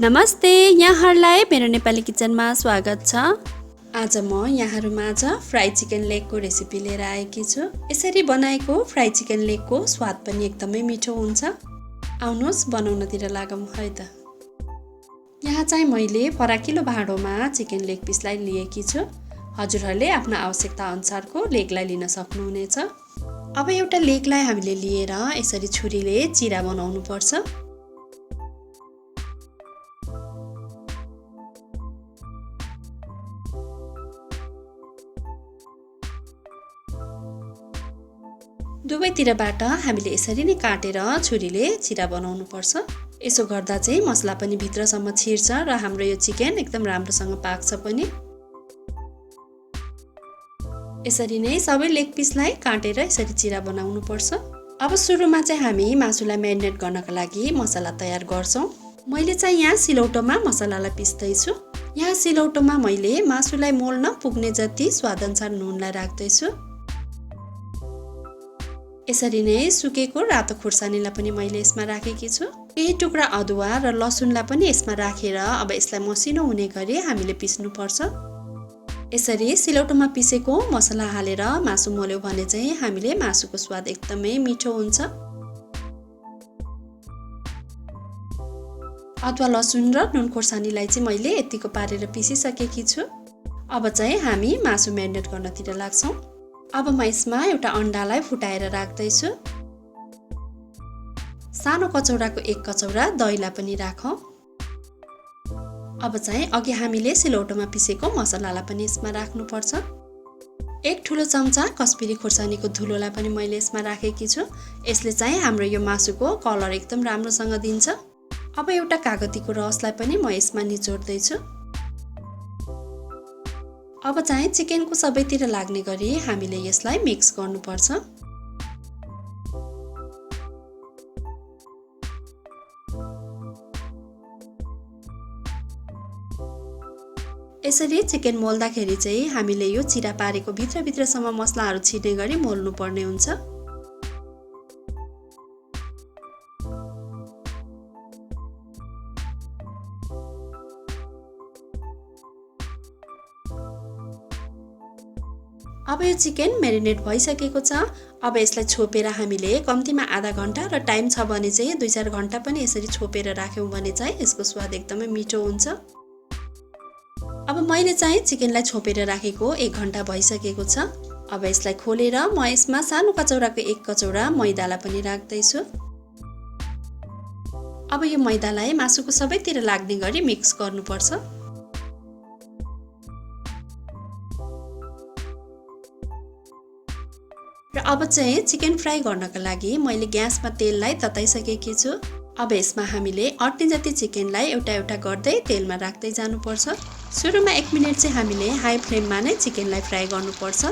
नमस्ते, यहाँहरूलाई मेरो नेपाली किचनमा स्वागत छ। आज म यहाँहरूमाझ फ्राई चिकन लेगको रेसिपी लिएर आएकी छु। यसरी बनाएको फ्राई चिकन लेगको स्वाद पनि एकदमै मिठो हुन्छ। आउनुहोस् बनाउनतिर लागौँ है त। यहाँ चाहिँ मैले फराकिलो भाँडोमा चिकन लेग पिसलाई लिएकी छु। हजुरहरूले आफ्नो आवश्यकता अनुसारको लेगलाई लिन सक्नुहुनेछ। अब एउटा लेगलाई हामीले लिएर यसरी छुरीले चिरा बनाउनु पर्छ। दुवैतिरबाट हामीले यसरी नै काटेर छुरीले चिरा बनाउनु पर्छ। यसो गर्दा चाहिँ मसला पनि भित्रसम्म छिर्छ र हाम्रो यो चिकन एकदम राम्रोसँग पाक्छ पनि। यसरी नै सबै लेग पिसलाई काटेर यसरी चिरा बनाउनु पर्छ। अब सुरुमा चाहिँ हामी मासुलाई म्यारिनेट गर्नका लागि मसला तयार गर्छौँ। मैले चाहिँ यहाँ सिलौटोमा मसलालाई पिस्दैछु। यहाँ सिलौटोमा मैले मासुलाई मोल्न पुग्ने जति स्वादअनुसार नुनलाई राख्दैछु। यसरी नै सुकेको रातो खुर्सानीलाई पनि मैले यसमा राखेकी छु। केही टुक्रा अदुवा र लसुनलाई पनि यसमा राखेर अब यसलाई मसिनो हुने गरी हामीले पिस्नुपर्छ। यसरी सिलौटोमा पिसेको मसला हालेर मासु मोल्यो भने चाहिँ हामीले मासुको स्वाद एकदमै मिठो हुन्छ। अदुवा लसुन र नुन खुर्सानीलाई चाहिँ मैले यतिको पारेर पिसिसकेकी छु। अब चाहिँ हामी मासु म्यारिनेट गर्नतिर लाग्छौँ। अब म यसमा एउटा अन्डालाई फुटाएर राख्दैछु। सानो कचौराको एक कचौरा दहीलाई पनि राखौँ। अब चाहिँ अघि हामीले सिलौटोमा पिसेको मसलालाई पनि यसमा राख्नुपर्छ। एक ठुलो चम्चा कस्बिरी खुर्सानीको धुलोलाई पनि मैले यसमा राखेकी छु। यसले चाहिँ हाम्रो यो मासुको कलर एकदम राम्रोसँग दिन्छ। अब एउटा कागतीको रसलाई पनि म यसमा निचोड्दैछु। अब चाहिँ चिकनको सबैतिर लाग्ने गरी हामीले यसलाई मिक्स गर्नुपर्छ। यसरी चिकन मोल्दाखेरि चाहिँ हामीले यो चिरा पारेको भित्रभित्रसम्म मसलाहरू छिर्ने गरी मोल्नु पर्ने हुन्छ। अब यो चिकन म्यारिनेट भइसकेको छ। अब यसलाई छोपेर हामीले कम्तीमा आधा घन्टा र टाइम छ भने चाहिँ 2-4 घन्टा पनि यसरी छोपेर राख्यौँ भने चाहिँ यसको स्वाद एकदमै मिठो हुन्छ। अब मैले चाहिँ चिकनलाई छोपेर राखेको 1 घन्टा भइसकेको छ। अब यसलाई खोलेर म यसमा सानो कचौराको 1 कचौरा मैदालाई पनि राख्दैछु। अब यो मैदालाई मासुको सबैतिर लाग्ने गरी मिक्स गर्नुपर्छ। र अब चाहिँ चिकन फ्राई गर्नका लागि मैले ग्यासमा तेललाई तताइसकेकी छु। अब यसमा हामीले अट्ने जति चिकनलाई एउटा एउटा गर्दै तेलमा राख्दै जानुपर्छ। सुरुमा 1 मिनेट चाहिँ हामीले हाई फ्लेममा नै चिकनलाई फ्राई गर्नुपर्छ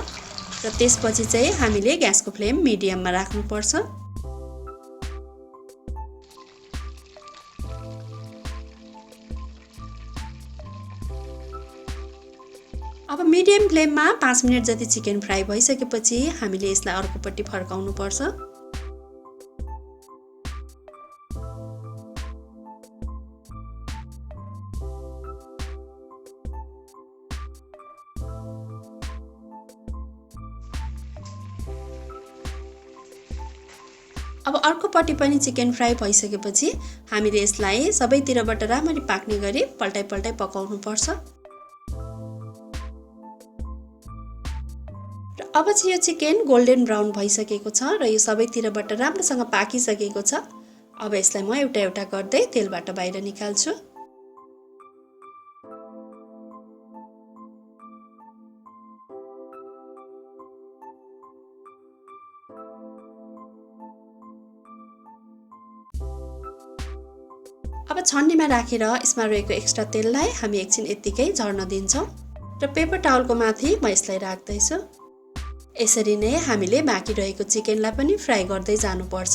र त्यसपछि चाहिँ हामीले ग्यासको फ्लेम मिडियममा राख्नुपर्छ। अब मिडियम फ्लेममा 5 मिनट जति चिकन फ्राई भइसकेपछि हामीले यसलाई अर्कोपट्टि फर्काउनु पर्छ। अब अर्कोपट्टि पनि चिकन फ्राई भइसकेपछि हामीले यसलाई सबैतिरबाट राम्ररी पाक्ने गरी पल्टाइ पल्टाइ पकाउनु पर्छ। अब चाहिँ यो चिकन गोल्डन ब्राउन भइसकेको छ र यो सबैतिरबाट राम्रोसँग पाकिसकेको छ। अब यसलाई म एउटा एउटा गर्दै तेलबाट बाहिर निकाल्छु। अब छन्नीमा राखेर यसमा रहेको एक्स्ट्रा तेललाई हामी एकछिन यत्तिकै झर्न दिन्छौँ र पेपर टावलको माथि म यसलाई राख्दैछु। यसरी नै हामीले बाँकी रहेको चिकनलाई पनि फ्राई गर्दै जानुपर्छ।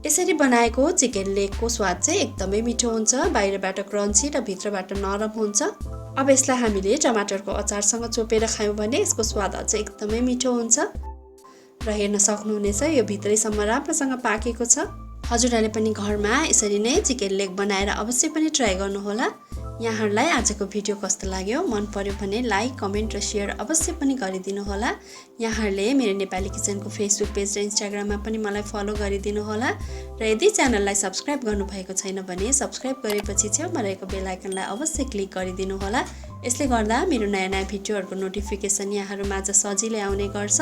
यसरी बनाएको चिकन लेगको स्वाद चाहिँ एकदमै मिठो हुन्छ। बाहिरबाट क्रन्ची र भित्रबाट नरम हुन्छ। अब यसलाई हामीले टमाटरको अचारसँग चोपेर खायौँ भने यसको स्वाद अझ एकदमै मिठो हुन्छ र हेर्न सक्नुहुनेछ यो भित्रैसम्म राम्रोसँग पाकेको छ। हजुरहरूले पनि घरमा यसरी नै चिकन लेग बनाएर अवश्य पनि ट्राई गर्नुहोला। यहाँहरूलाई आजको भिडियो कस्तो लाग्यो, मन पर्यो भने लाइक, कमेन्ट र सेयर अवश्य पनि गरिदिनु होला। यहाँहरूले मेरो नेपाली किचनको फेसबुक पेज र इन्स्टाग्राममा पनि मलाई फलो गरिदिनु होला र यदि च्यानललाई सब्स्क्राइब गर्नुभएको छैन भने सब्स्क्राइब गरेपछि छेउमा रहेको बेल आइकनलाई अवश्य क्लिक गरिदिनु होला। यसले गर्दा मेरो नयाँ नयाँ भिडियोहरूको नोटिफिकेसन यहाँहरूमाझ सजिलै आउने गर्छ।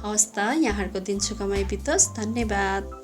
हवस् त, यहाँहरूको दिन सुखमय बितोस्। धन्यवाद।